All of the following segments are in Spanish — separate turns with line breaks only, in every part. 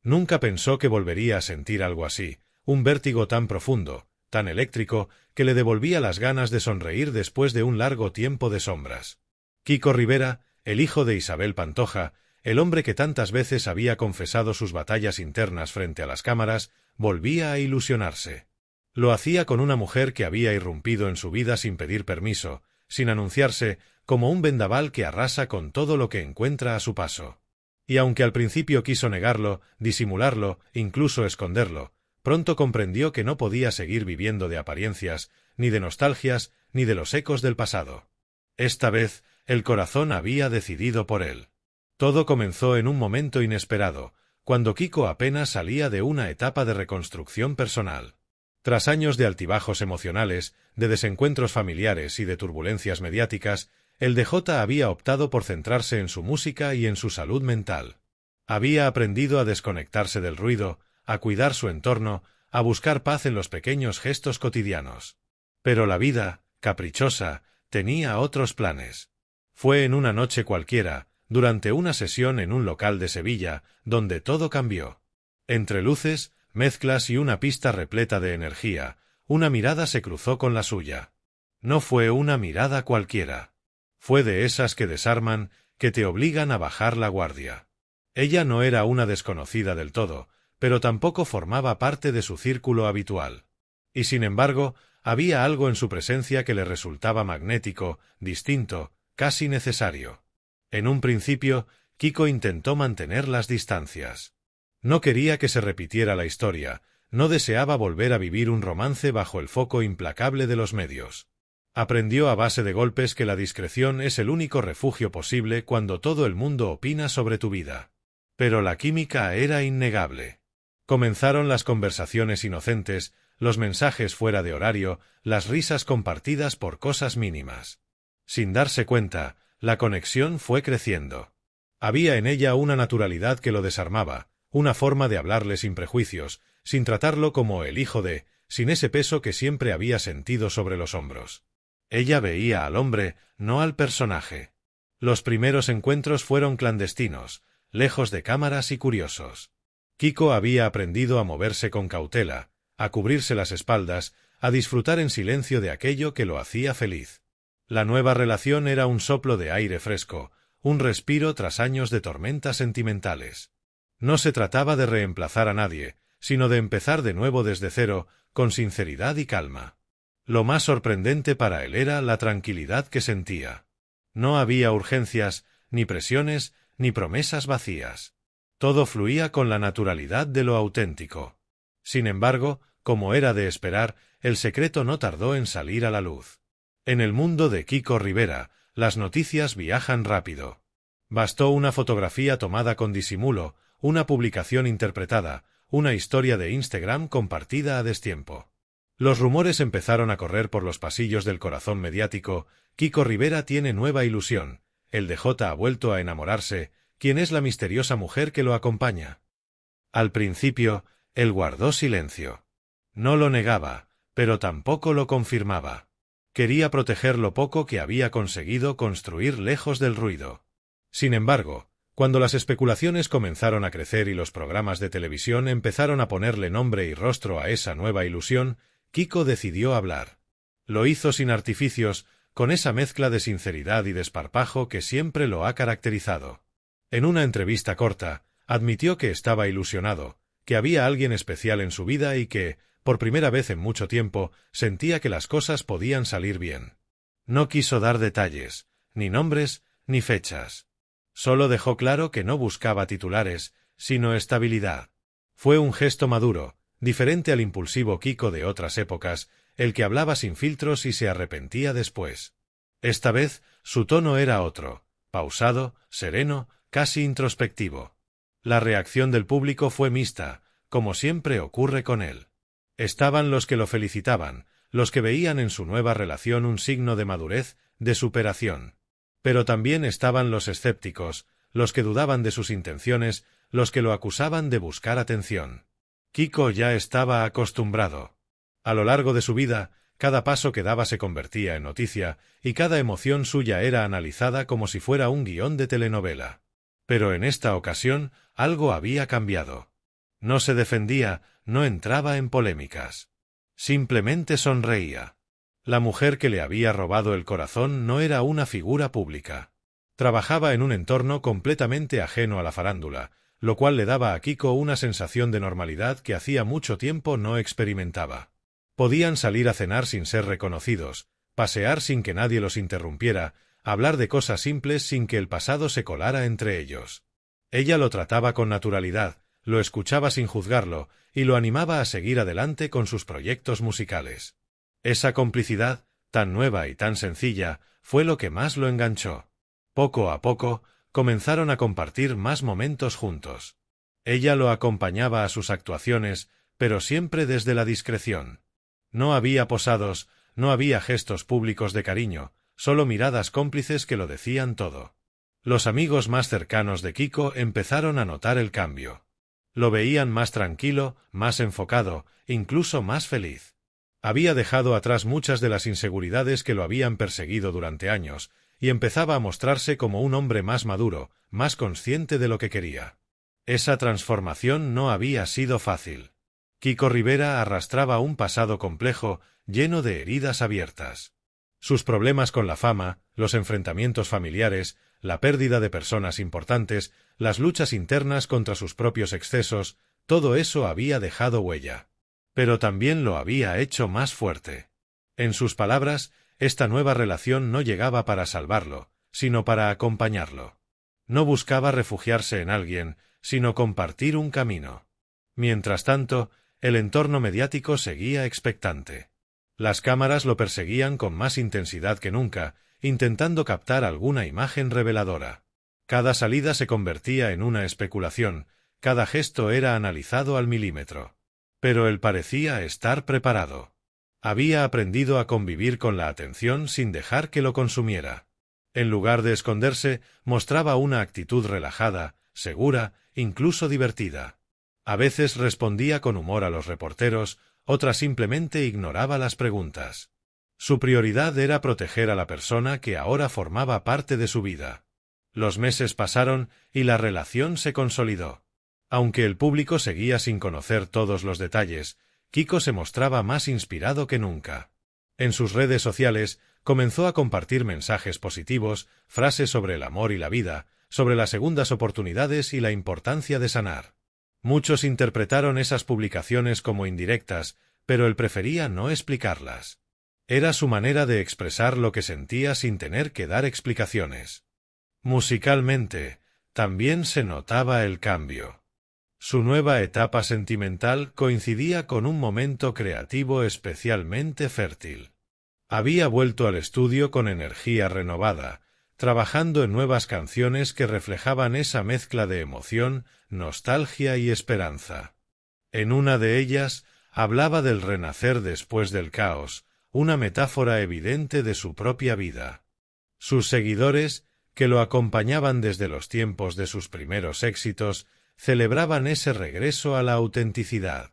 Nunca pensó que volvería a sentir algo así, un vértigo tan profundo, tan eléctrico, que le devolvía las ganas de sonreír después de un largo tiempo de sombras. Kiko Rivera, el hijo de Isabel Pantoja, el hombre que tantas veces había confesado sus batallas internas frente a las cámaras, volvía a ilusionarse. Lo hacía con una mujer que había irrumpido en su vida sin pedir permiso, sin anunciarse, como un vendaval que arrasa con todo lo que encuentra a su paso. Y aunque al principio quiso negarlo, disimularlo, incluso esconderlo, pronto comprendió que no podía seguir viviendo de apariencias, ni de nostalgias, ni de los ecos del pasado. Esta vez, el corazón había decidido por él. Todo comenzó en un momento inesperado, cuando Kiko apenas salía de una etapa de reconstrucción personal. Tras años de altibajos emocionales, de desencuentros familiares y de turbulencias mediáticas, el DJ había optado por centrarse en su música y en su salud mental. Había aprendido a desconectarse del ruido, a cuidar su entorno, a buscar paz en los pequeños gestos cotidianos. Pero la vida, caprichosa, tenía otros planes. Fue en una noche cualquiera, durante una sesión en un local de Sevilla, donde todo cambió. Entre luces, mezclas y una pista repleta de energía, una mirada se cruzó con la suya. No fue una mirada cualquiera. Fue de esas que desarman, que te obligan a bajar la guardia. Ella no era una desconocida del todo, pero tampoco formaba parte de su círculo habitual. Y sin embargo, había algo en su presencia que le resultaba magnético, distinto, casi necesario. En un principio, Kiko intentó mantener las distancias. No quería que se repitiera la historia, no deseaba volver a vivir un romance bajo el foco implacable de los medios. Aprendió a base de golpes que la discreción es el único refugio posible cuando todo el mundo opina sobre tu vida. Pero la química era innegable. Comenzaron las conversaciones inocentes, los mensajes fuera de horario, las risas compartidas por cosas mínimas. Sin darse cuenta, la conexión fue creciendo. Había en ella una naturalidad que lo desarmaba, una forma de hablarle sin prejuicios, sin tratarlo como el hijo de, sin ese peso que siempre había sentido sobre los hombros. Ella veía al hombre, no al personaje. Los primeros encuentros fueron clandestinos, lejos de cámaras y curiosos. Kiko había aprendido a moverse con cautela, a cubrirse las espaldas, a disfrutar en silencio de aquello que lo hacía feliz. La nueva relación era un soplo de aire fresco, un respiro tras años de tormentas sentimentales. No se trataba de reemplazar a nadie, sino de empezar de nuevo desde cero, con sinceridad y calma. Lo más sorprendente para él era la tranquilidad que sentía. No había urgencias, ni presiones, ni promesas vacías. Todo fluía con la naturalidad de lo auténtico. Sin embargo, como era de esperar, el secreto no tardó en salir a la luz. En el mundo de Kiko Rivera, las noticias viajan rápido. Bastó una fotografía tomada con disimulo, una publicación interpretada, una historia de Instagram compartida a destiempo. Los rumores empezaron a correr por los pasillos del corazón mediático. Kiko Rivera tiene nueva ilusión, el DJ ha vuelto a enamorarse. ¿Quién es la misteriosa mujer que lo acompaña? Al principio, él guardó silencio. No lo negaba, pero tampoco lo confirmaba. Quería proteger lo poco que había conseguido construir lejos del ruido. Sin embargo, cuando las especulaciones comenzaron a crecer y los programas de televisión empezaron a ponerle nombre y rostro a esa nueva ilusión, Kiko decidió hablar. Lo hizo sin artificios, con esa mezcla de sinceridad y desparpajo que siempre lo ha caracterizado. En una entrevista corta, admitió que estaba ilusionado, que había alguien especial en su vida y que, por primera vez en mucho tiempo, sentía que las cosas podían salir bien. No quiso dar detalles, ni nombres, ni fechas. Solo dejó claro que no buscaba titulares, sino estabilidad. Fue un gesto maduro, diferente al impulsivo Kiko de otras épocas, el que hablaba sin filtros y se arrepentía después. Esta vez, su tono era otro, pausado, sereno, casi introspectivo. La reacción del público fue mixta, como siempre ocurre con él. Estaban los que lo felicitaban, los que veían en su nueva relación un signo de madurez, de superación. Pero también estaban los escépticos, los que dudaban de sus intenciones, los que lo acusaban de buscar atención. Kiko ya estaba acostumbrado. A lo largo de su vida, cada paso que daba se convertía en noticia, y cada emoción suya era analizada como si fuera un guión de telenovela. Pero en esta ocasión, algo había cambiado. No se defendía, no entraba en polémicas. Simplemente sonreía. La mujer que le había robado el corazón no era una figura pública. Trabajaba en un entorno completamente ajeno a la farándula, lo cual le daba a Kiko una sensación de normalidad que hacía mucho tiempo no experimentaba. Podían salir a cenar sin ser reconocidos, pasear sin que nadie los interrumpiera, hablar de cosas simples sin que el pasado se colara entre ellos. Ella lo trataba con naturalidad, lo escuchaba sin juzgarlo, y lo animaba a seguir adelante con sus proyectos musicales. Esa complicidad, tan nueva y tan sencilla, fue lo que más lo enganchó. Poco a poco, comenzaron a compartir más momentos juntos. Ella lo acompañaba a sus actuaciones, pero siempre desde la discreción. No había posados, no había gestos públicos de cariño, solo miradas cómplices que lo decían todo. Los amigos más cercanos de Kiko empezaron a notar el cambio. Lo veían más tranquilo, más enfocado, incluso más feliz. Había dejado atrás muchas de las inseguridades que lo habían perseguido durante años, y empezaba a mostrarse como un hombre más maduro, más consciente de lo que quería. Esa transformación no había sido fácil. Kiko Rivera arrastraba un pasado complejo, lleno de heridas abiertas. Sus problemas con la fama, los enfrentamientos familiares, la pérdida de personas importantes, las luchas internas contra sus propios excesos, todo eso había dejado huella. Pero también lo había hecho más fuerte. En sus palabras, esta nueva relación no llegaba para salvarlo, sino para acompañarlo. No buscaba refugiarse en alguien, sino compartir un camino. Mientras tanto, el entorno mediático seguía expectante. Las cámaras lo perseguían con más intensidad que nunca, intentando captar alguna imagen reveladora. Cada salida se convertía en una especulación, cada gesto era analizado al milímetro. Pero él parecía estar preparado. Había aprendido a convivir con la atención sin dejar que lo consumiera. En lugar de esconderse, mostraba una actitud relajada, segura, incluso divertida. A veces respondía con humor a los reporteros, otras simplemente ignoraba las preguntas. Su prioridad era proteger a la persona que ahora formaba parte de su vida. Los meses pasaron y la relación se consolidó. Aunque el público seguía sin conocer todos los detalles, Kiko se mostraba más inspirado que nunca. En sus redes sociales comenzó a compartir mensajes positivos, frases sobre el amor y la vida, sobre las segundas oportunidades y la importancia de sanar. Muchos interpretaron esas publicaciones como indirectas, pero él prefería no explicarlas. Era su manera de expresar lo que sentía sin tener que dar explicaciones. Musicalmente, también se notaba el cambio. Su nueva etapa sentimental coincidía con un momento creativo especialmente fértil. Había vuelto al estudio con energía renovada, trabajando en nuevas canciones que reflejaban esa mezcla de emoción, nostalgia y esperanza. En una de ellas, hablaba del renacer después del caos, una metáfora evidente de su propia vida. Sus seguidores, que lo acompañaban desde los tiempos de sus primeros éxitos, celebraban ese regreso a la autenticidad.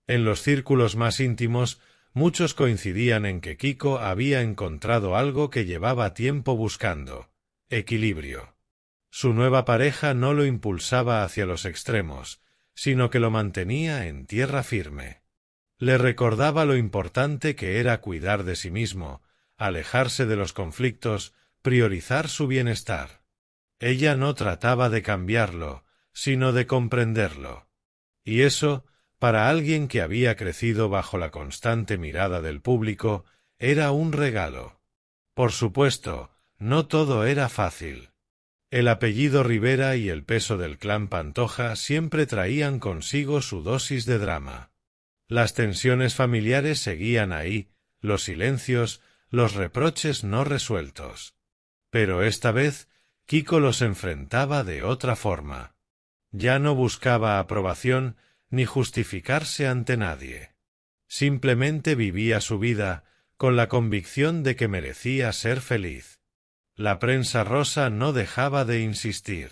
En los círculos más íntimos, muchos coincidían en que Kiko había encontrado algo que llevaba tiempo buscando: equilibrio. Su nueva pareja no lo impulsaba hacia los extremos, sino que lo mantenía en tierra firme. Le recordaba lo importante que era cuidar de sí mismo, alejarse de los conflictos, priorizar su bienestar. Ella no trataba de cambiarlo, sino de comprenderlo. Y eso, para alguien que había crecido bajo la constante mirada del público, era un regalo. Por supuesto, no todo era fácil. El apellido Rivera y el peso del clan Pantoja siempre traían consigo su dosis de drama. Las tensiones familiares seguían ahí, los silencios, los reproches no resueltos. Pero esta vez, Kiko los enfrentaba de otra forma. Ya no buscaba aprobación ni justificarse ante nadie. Simplemente vivía su vida, con la convicción de que merecía ser feliz. La prensa rosa no dejaba de insistir.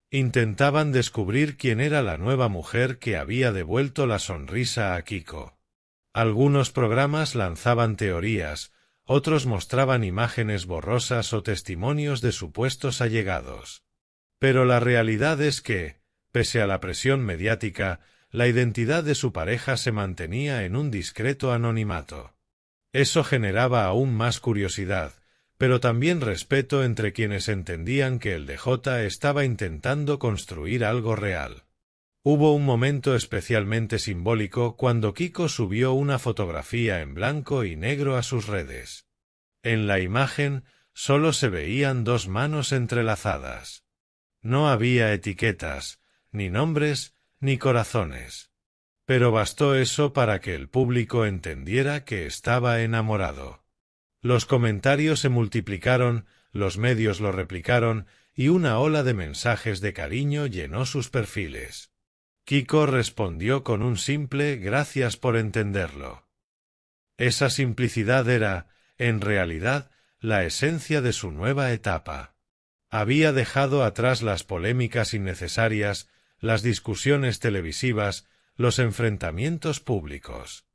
Intentaban descubrir quién era la nueva mujer que había devuelto la sonrisa a Kiko. Algunos programas lanzaban teorías, otros mostraban imágenes borrosas o testimonios de supuestos allegados. Pero la realidad es que, pese a la presión mediática, la identidad de su pareja se mantenía en un discreto anonimato. Eso generaba aún más curiosidad, pero también respeto entre quienes entendían que el DJ estaba intentando construir algo real. Hubo un momento especialmente simbólico cuando Kiko subió una fotografía en blanco y negro a sus redes. En la imagen solo se veían dos manos entrelazadas. No había etiquetas, ni nombres, ni corazones. Pero bastó eso para que el público entendiera que estaba enamorado. Los comentarios se multiplicaron, los medios lo replicaron, y una ola de mensajes de cariño llenó sus perfiles. Kiko respondió con un simple «gracias por entenderlo». Esa simplicidad era, en realidad, la esencia de su nueva etapa. Había dejado atrás las polémicas innecesarias, las discusiones televisivas, los enfrentamientos públicos.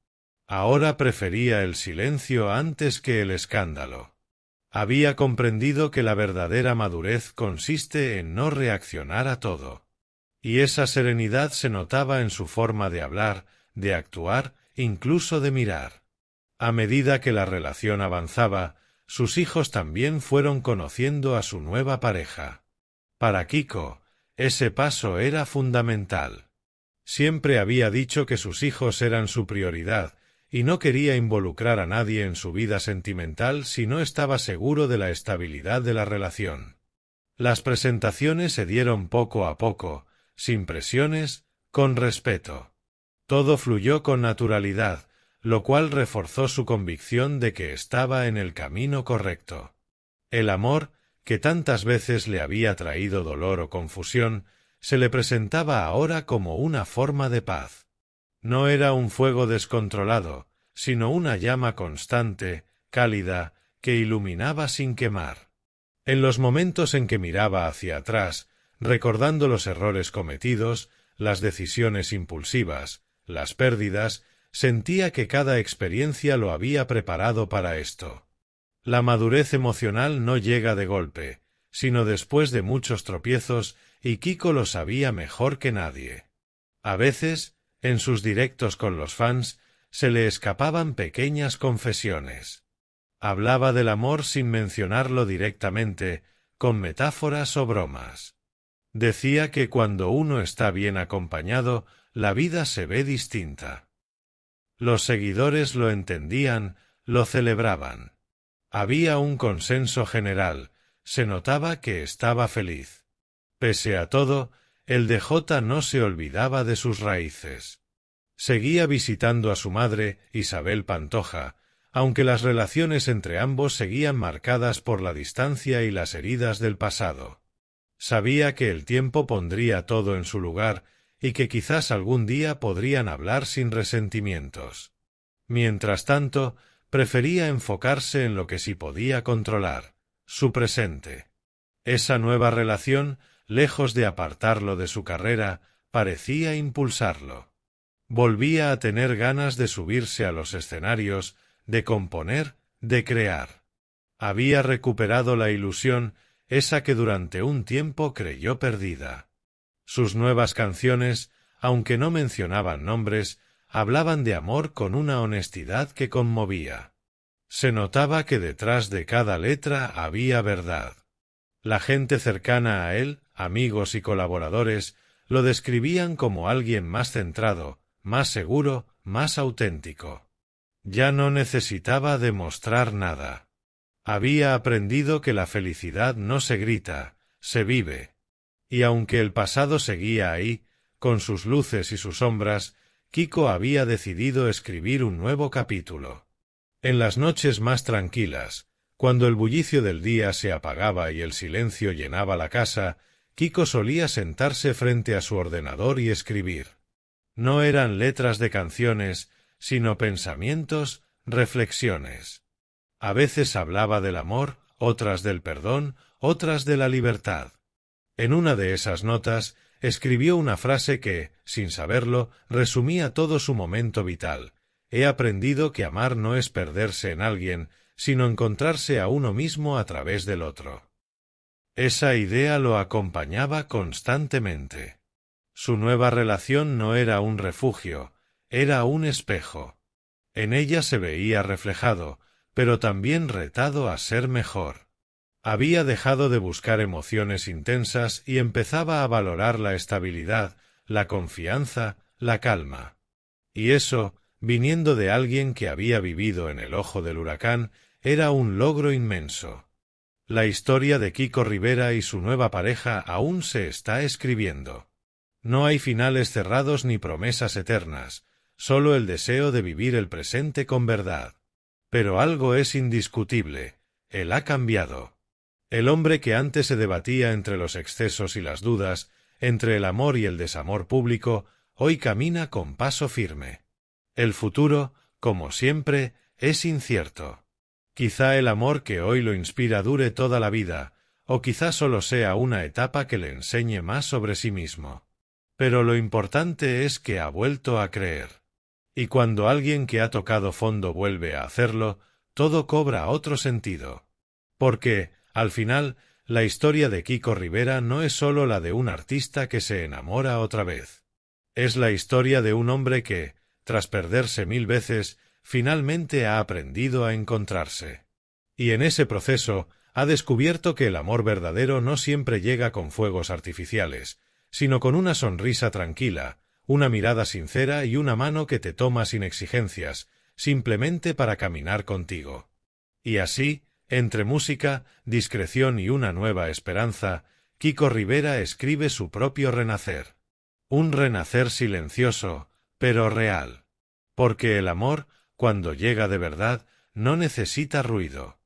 Ahora prefería el silencio antes que el escándalo. Había comprendido que la verdadera madurez consiste en no reaccionar a todo. Y esa serenidad se notaba en su forma de hablar, de actuar, incluso de mirar. A medida que la relación avanzaba, sus hijos también fueron conociendo a su nueva pareja. Para Kiko, ese paso era fundamental. Siempre había dicho que sus hijos eran su prioridad, y no quería involucrar a nadie en su vida sentimental si no estaba seguro de la estabilidad de la relación. Las presentaciones se dieron poco a poco, sin presiones, con respeto. Todo fluyó con naturalidad, lo cual reforzó su convicción de que estaba en el camino correcto. El amor, que tantas veces le había traído dolor o confusión, se le presentaba ahora como una forma de paz. No era un fuego descontrolado, sino una llama constante, cálida, que iluminaba sin quemar. En los momentos en que miraba hacia atrás, recordando los errores cometidos, las decisiones impulsivas, las pérdidas, sentía que cada experiencia lo había preparado para esto. La madurez emocional no llega de golpe, sino después de muchos tropiezos, y Kiko lo sabía mejor que nadie. A veces, en sus directos con los fans, se le escapaban pequeñas confesiones. Hablaba del amor sin mencionarlo directamente, con metáforas o bromas. Decía que cuando uno está bien acompañado, la vida se ve distinta. Los seguidores lo entendían, lo celebraban. Había un consenso general, se notaba que estaba feliz. Pese a todo, el DJ no se olvidaba de sus raíces. Seguía visitando a su madre, Isabel Pantoja, aunque las relaciones entre ambos seguían marcadas por la distancia y las heridas del pasado. Sabía que el tiempo pondría todo en su lugar y que quizás algún día podrían hablar sin resentimientos. Mientras tanto, prefería enfocarse en lo que sí podía controlar, su presente. Esa nueva relación, lejos de apartarlo de su carrera, parecía impulsarlo. Volvía a tener ganas de subirse a los escenarios, de componer, de crear. Había recuperado la ilusión, esa que durante un tiempo creyó perdida. Sus nuevas canciones, aunque no mencionaban nombres, hablaban de amor con una honestidad que conmovía. Se notaba que detrás de cada letra había verdad. La gente cercana a él, amigos y colaboradores, lo describían como alguien más centrado, más seguro, más auténtico. Ya no necesitaba demostrar nada. Había aprendido que la felicidad no se grita, se vive. Y aunque el pasado seguía ahí, con sus luces y sus sombras, Kiko había decidido escribir un nuevo capítulo. En las noches más tranquilas, cuando el bullicio del día se apagaba y el silencio llenaba la casa, Kiko solía sentarse frente a su ordenador y escribir. No eran letras de canciones, sino pensamientos, reflexiones. A veces hablaba del amor, otras del perdón, otras de la libertad. En una de esas notas escribió una frase que, sin saberlo, resumía todo su momento vital. He aprendido que amar no es perderse en alguien, sino encontrarse a uno mismo a través del otro. Esa idea lo acompañaba constantemente. Su nueva relación no era un refugio, era un espejo. En ella se veía reflejado, pero también retado a ser mejor. Había dejado de buscar emociones intensas y empezaba a valorar la estabilidad, la confianza, la calma. Y eso, viniendo de alguien que había vivido en el ojo del huracán, era un logro inmenso. La historia de Kiko Rivera y su nueva pareja aún se está escribiendo. No hay finales cerrados ni promesas eternas, solo el deseo de vivir el presente con verdad. Pero algo es indiscutible, él ha cambiado. El hombre que antes se debatía entre los excesos y las dudas, entre el amor y el desamor público, hoy camina con paso firme. El futuro, como siempre, es incierto. Quizá el amor que hoy lo inspira dure toda la vida, o quizá solo sea una etapa que le enseñe más sobre sí mismo. Pero lo importante es que ha vuelto a creer. Y cuando alguien que ha tocado fondo vuelve a hacerlo, todo cobra otro sentido. Porque, al final, la historia de Kiko Rivera no es solo la de un artista que se enamora otra vez. Es la historia de un hombre que, tras perderse 1000 veces, finalmente ha aprendido a encontrarse. Y en ese proceso ha descubierto que el amor verdadero no siempre llega con fuegos artificiales, sino con una sonrisa tranquila, una mirada sincera y una mano que te toma sin exigencias, simplemente para caminar contigo. Y así, entre música, discreción y una nueva esperanza, Kiko Rivera escribe su propio renacer. Un renacer silencioso, pero real. Porque el amor, cuando llega de verdad, no necesita ruido.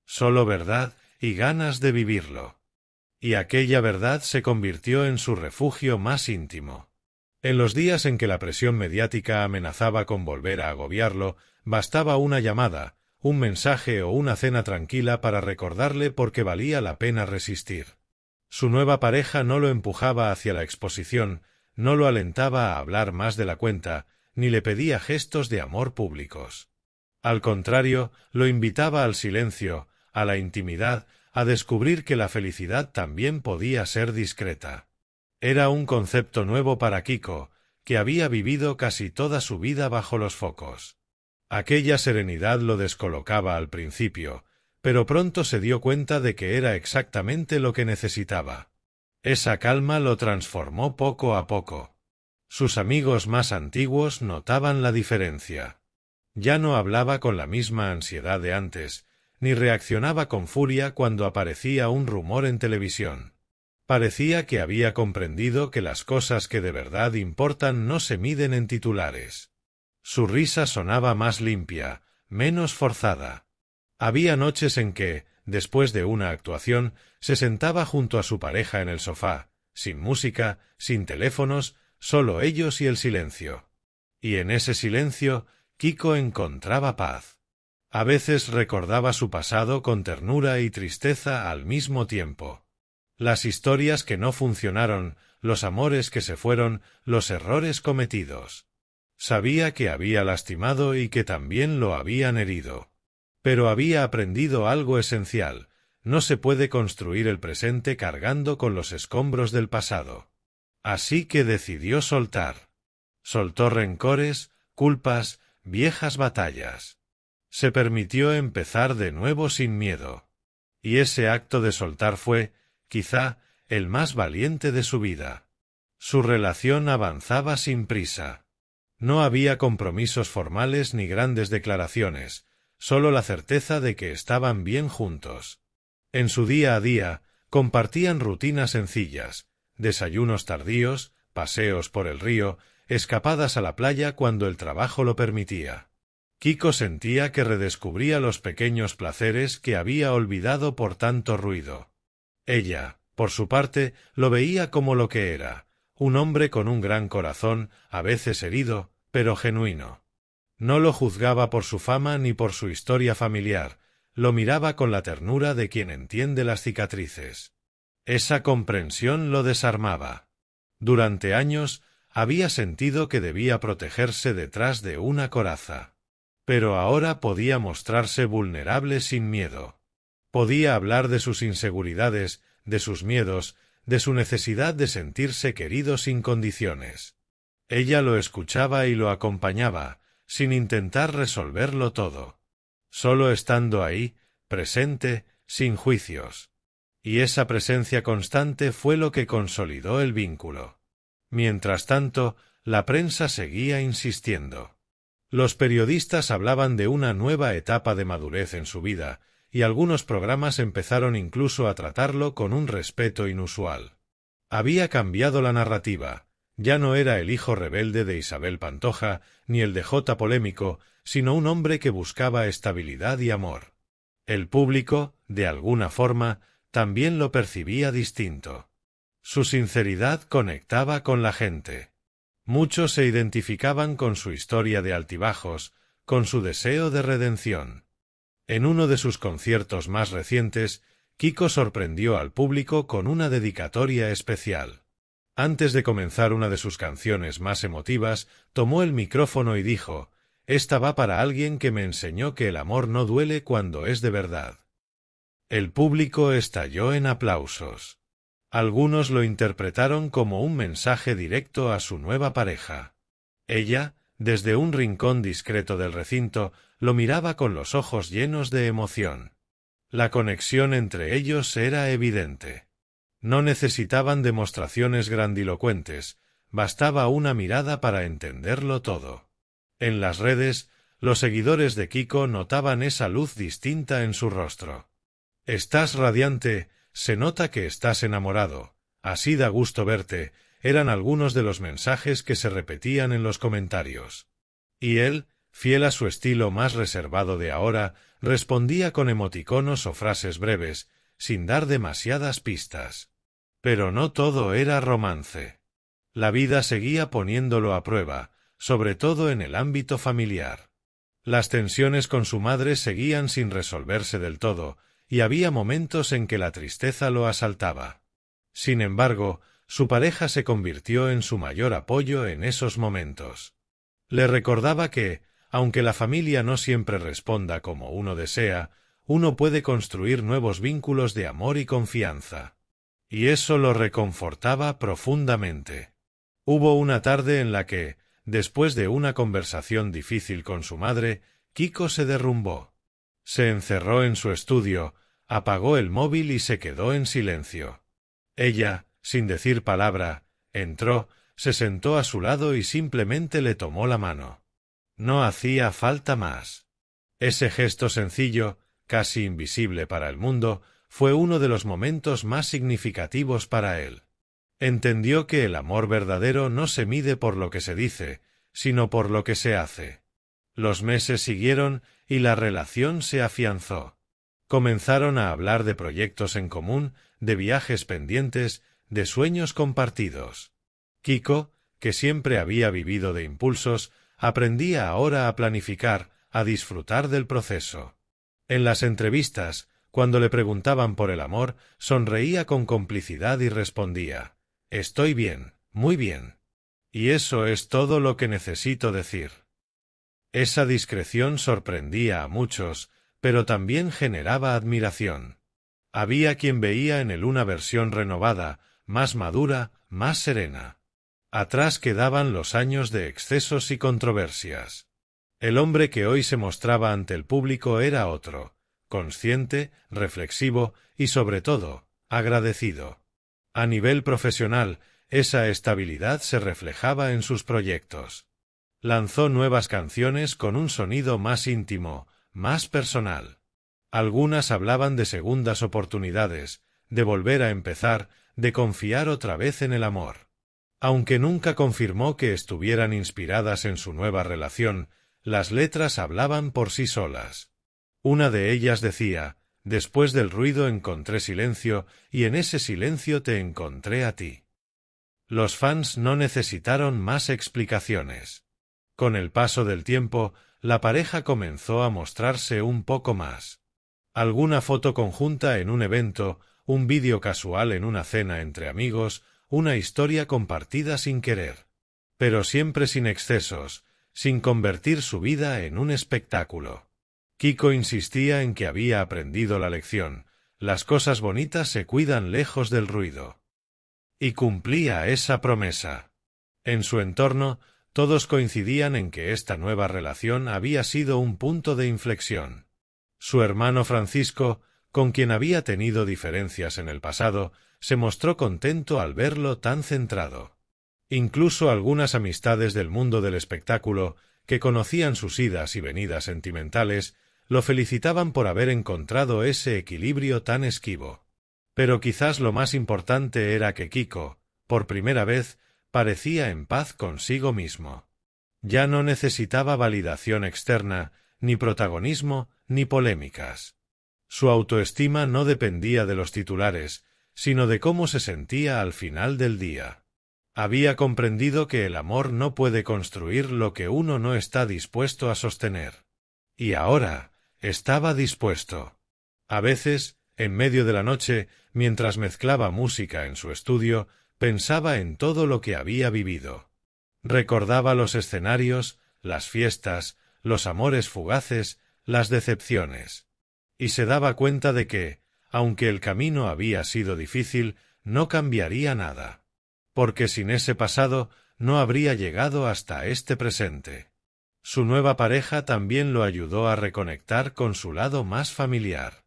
Solo verdad y ganas de vivirlo. Y aquella verdad se convirtió en su refugio más íntimo. En los días en que la presión mediática amenazaba con volver a agobiarlo, bastaba una llamada, un mensaje o una cena tranquila para recordarle por qué valía la pena resistir. Su nueva pareja no lo empujaba hacia la exposición, no lo alentaba a hablar más de la cuenta, ni le pedía gestos de amor públicos. Al contrario, lo invitaba al silencio, a la intimidad, a descubrir que la felicidad también podía ser discreta. Era un concepto nuevo para Kiko, que había vivido casi toda su vida bajo los focos. Aquella serenidad lo descolocaba al principio, pero pronto se dio cuenta de que era exactamente lo que necesitaba. Esa calma lo transformó poco a poco. Sus amigos más antiguos notaban la diferencia. Ya no hablaba con la misma ansiedad de antes, ni reaccionaba con furia cuando aparecía un rumor en televisión. Parecía que había comprendido que las cosas que de verdad importan no se miden en titulares. Su risa sonaba más limpia, menos forzada. Había noches en que, después de una actuación, se sentaba junto a su pareja en el sofá, sin música, sin teléfonos, solo ellos y el silencio. Y en ese silencio, Kiko encontraba paz. A veces recordaba su pasado con ternura y tristeza al mismo tiempo. Las historias que no funcionaron, los amores que se fueron, los errores cometidos. Sabía que había lastimado y que también lo habían herido. Pero había aprendido algo esencial: no se puede construir el presente cargando con los escombros del pasado. Así que decidió soltar. Soltó rencores, culpas, viejas batallas. Se permitió empezar de nuevo sin miedo. Y ese acto de soltar fue, quizá, el más valiente de su vida. Su relación avanzaba sin prisa. No había compromisos formales ni grandes declaraciones, solo la certeza de que estaban bien juntos. En su día a día, compartían rutinas sencillas, desayunos tardíos, paseos por el río, escapadas a la playa cuando el trabajo lo permitía. Kiko sentía que redescubría los pequeños placeres que había olvidado por tanto ruido. Ella, por su parte, lo veía como lo que era, un hombre con un gran corazón, a veces herido, pero genuino. No lo juzgaba por su fama ni por su historia familiar, lo miraba con la ternura de quien entiende las cicatrices. Esa comprensión lo desarmaba. Durante años había sentido que debía protegerse detrás de una coraza. Pero ahora podía mostrarse vulnerable sin miedo. Podía hablar de sus inseguridades, de sus miedos, de su necesidad de sentirse querido sin condiciones. Ella lo escuchaba y lo acompañaba, sin intentar resolverlo todo. Solo estando ahí, presente, sin juicios. Y esa presencia constante fue lo que consolidó el vínculo. Mientras tanto, la prensa seguía insistiendo. Los periodistas hablaban de una nueva etapa de madurez en su vida, y algunos programas empezaron incluso a tratarlo con un respeto inusual. Había cambiado la narrativa. Ya no era el hijo rebelde de Isabel Pantoja, ni el de J. Polémico, sino un hombre que buscaba estabilidad y amor. El público, de alguna forma, también lo percibía distinto. Su sinceridad conectaba con la gente. Muchos se identificaban con su historia de altibajos, con su deseo de redención. En uno de sus conciertos más recientes, Kiko sorprendió al público con una dedicatoria especial. Antes de comenzar una de sus canciones más emotivas, tomó el micrófono y dijo: «Esta va para alguien que me enseñó que el amor no duele cuando es de verdad». El público estalló en aplausos. Algunos lo interpretaron como un mensaje directo a su nueva pareja. Ella, desde un rincón discreto del recinto, lo miraba con los ojos llenos de emoción. La conexión entre ellos era evidente. No necesitaban demostraciones grandilocuentes, bastaba una mirada para entenderlo todo. En las redes, los seguidores de Kiko notaban esa luz distinta en su rostro. «Estás radiante, se nota que estás enamorado, así da gusto verte», eran algunos de los mensajes que se repetían en los comentarios. Y él, fiel a su estilo más reservado de ahora, respondía con emoticonos o frases breves, sin dar demasiadas pistas. Pero no todo era romance. La vida seguía poniéndolo a prueba, sobre todo en el ámbito familiar. Las tensiones con su madre seguían sin resolverse del todo, y había momentos en que la tristeza lo asaltaba. Sin embargo, su pareja se convirtió en su mayor apoyo en esos momentos. Le recordaba que, aunque la familia no siempre responda como uno desea, uno puede construir nuevos vínculos de amor y confianza. Y eso lo reconfortaba profundamente. Hubo una tarde en la que, después de una conversación difícil con su madre, Kiko se derrumbó. Se encerró en su estudio, apagó el móvil y se quedó en silencio. Ella, sin decir palabra, entró, se sentó a su lado y simplemente le tomó la mano. No hacía falta más. Ese gesto sencillo, casi invisible para el mundo, fue uno de los momentos más significativos para él. Entendió que el amor verdadero no se mide por lo que se dice, sino por lo que se hace. Los meses siguieron y la relación se afianzó. Comenzaron a hablar de proyectos en común, de viajes pendientes, de sueños compartidos. Kiko, que siempre había vivido de impulsos, aprendía ahora a planificar, a disfrutar del proceso. En las entrevistas, cuando le preguntaban por el amor, sonreía con complicidad y respondía: «Estoy bien, muy bien. Y eso es todo lo que necesito decir». Esa discreción sorprendía a muchos, pero también generaba admiración. Había quien veía en él una versión renovada, más madura, más serena. Atrás quedaban los años de excesos y controversias. El hombre que hoy se mostraba ante el público era otro, consciente, reflexivo y, sobre todo, agradecido. A nivel profesional, esa estabilidad se reflejaba en sus proyectos. Lanzó nuevas canciones con un sonido más íntimo, más personal. Algunas hablaban de segundas oportunidades, de volver a empezar, de confiar otra vez en el amor. Aunque nunca confirmó que estuvieran inspiradas en su nueva relación, las letras hablaban por sí solas. Una de ellas decía: «Después del ruido encontré silencio, y en ese silencio te encontré a ti». Los fans no necesitaron más explicaciones. Con el paso del tiempo, la pareja comenzó a mostrarse un poco más. Alguna foto conjunta en un evento, un vídeo casual en una cena entre amigos, una historia compartida sin querer. Pero siempre sin excesos, sin convertir su vida en un espectáculo. Kiko insistía en que había aprendido la lección: las cosas bonitas se cuidan lejos del ruido. Y cumplía esa promesa. En su entorno, todos coincidían en que esta nueva relación había sido un punto de inflexión. Su hermano Francisco, con quien había tenido diferencias en el pasado, se mostró contento al verlo tan centrado. Incluso algunas amistades del mundo del espectáculo, que conocían sus idas y venidas sentimentales, lo felicitaban por haber encontrado ese equilibrio tan esquivo. Pero quizás lo más importante era que Kiko, por primera vez, parecía en paz consigo mismo. Ya no necesitaba validación externa, ni protagonismo, ni polémicas. Su autoestima no dependía de los titulares, sino de cómo se sentía al final del día. Había comprendido que el amor no puede construir lo que uno no está dispuesto a sostener. Y ahora estaba dispuesto. A veces, en medio de la noche, mientras mezclaba música en su estudio, pensaba en todo lo que había vivido. Recordaba los escenarios, las fiestas, los amores fugaces, las decepciones. Y se daba cuenta de que, aunque el camino había sido difícil, no cambiaría nada. Porque sin ese pasado no habría llegado hasta este presente. Su nueva pareja también lo ayudó a reconectar con su lado más familiar.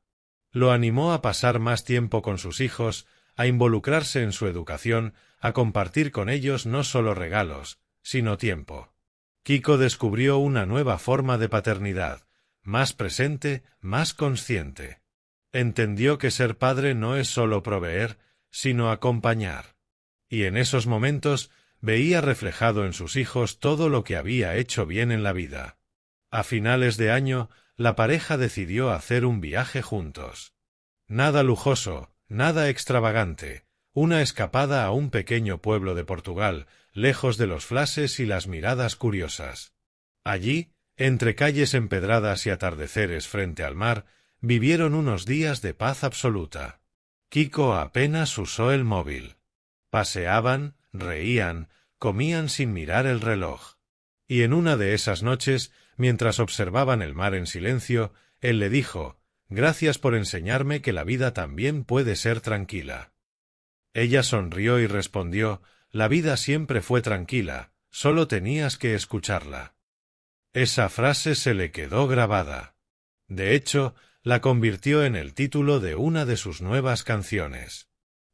Lo animó a pasar más tiempo con sus hijos, a involucrarse en su educación, a compartir con ellos no solo regalos, sino tiempo. Kiko descubrió una nueva forma de paternidad, más presente, más consciente. Entendió que ser padre no es solo proveer, sino acompañar. Y en esos momentos veía reflejado en sus hijos todo lo que había hecho bien en la vida. A finales de año, la pareja decidió hacer un viaje juntos. Nada lujoso, nada extravagante, una escapada a un pequeño pueblo de Portugal, lejos de los flashes y las miradas curiosas. Allí, entre calles empedradas y atardeceres frente al mar, vivieron unos días de paz absoluta. Kiko apenas usó el móvil. Paseaban, reían, comían sin mirar el reloj. Y en una de esas noches, mientras observaban el mar en silencio, él le dijo: «Gracias por enseñarme que la vida también puede ser tranquila». Ella sonrió y respondió: «La vida siempre fue tranquila, solo tenías que escucharla». Esa frase se le quedó grabada. De hecho, la convirtió en el título de una de sus nuevas canciones.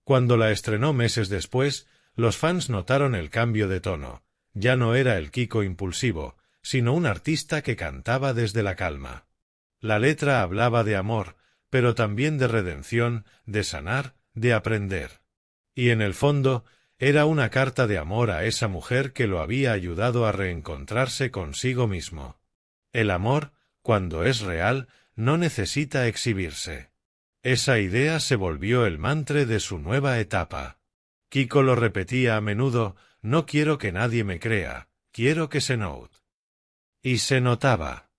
Cuando la estrenó meses después, los fans notaron el cambio de tono. Ya no era el Kiko impulsivo, sino un artista que cantaba desde la calma. La letra hablaba de amor, pero también de redención, de sanar, de aprender. Y en el fondo, era una carta de amor a esa mujer que lo había ayudado a reencontrarse consigo mismo. El amor, cuando es real, no necesita exhibirse. Esa idea se volvió el mantra de su nueva etapa. Kiko lo repetía a menudo: «No quiero que nadie me crea, quiero que se note». Y se notaba.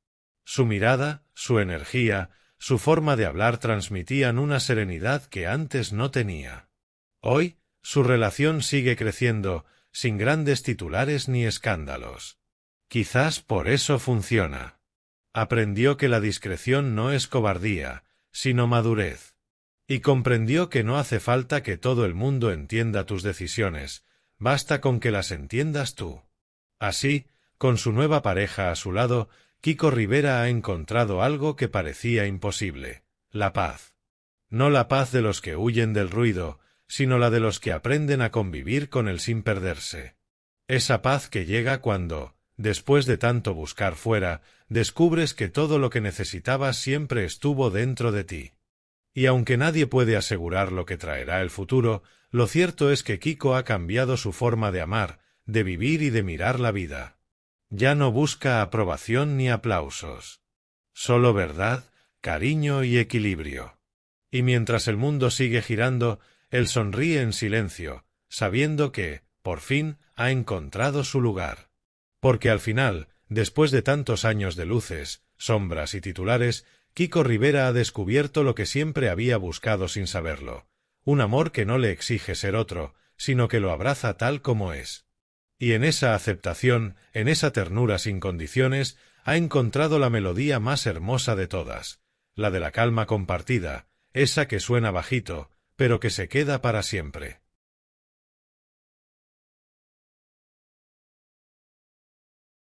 Su mirada, su energía, su forma de hablar transmitían una serenidad que antes no tenía. Hoy, su relación sigue creciendo, sin grandes titulares ni escándalos. Quizás por eso funciona. Aprendió que la discreción no es cobardía, sino madurez. Y comprendió que no hace falta que todo el mundo entienda tus decisiones, basta con que las entiendas tú. Así, con su nueva pareja a su lado, Kiko Rivera ha encontrado algo que parecía imposible: la paz. No la paz de los que huyen del ruido, sino la de los que aprenden a convivir con él sin perderse. Esa paz que llega cuando, después de tanto buscar fuera, descubres que todo lo que necesitabas siempre estuvo dentro de ti. Y aunque nadie puede asegurar lo que traerá el futuro, lo cierto es que Kiko ha cambiado su forma de amar, de vivir y de mirar la vida. Ya no busca aprobación ni aplausos. Solo verdad, cariño y equilibrio. Y mientras el mundo sigue girando, él sonríe en silencio, sabiendo que, por fin, ha encontrado su lugar. Porque al final, después de tantos años de luces, sombras y titulares, Kiko Rivera ha descubierto lo que siempre había buscado sin saberlo: un amor que no le exige ser otro, sino que lo abraza tal como es. Y en esa aceptación, en esa ternura sin condiciones, ha encontrado la melodía más hermosa de todas, la de la calma compartida, esa que suena bajito, pero que se queda para siempre.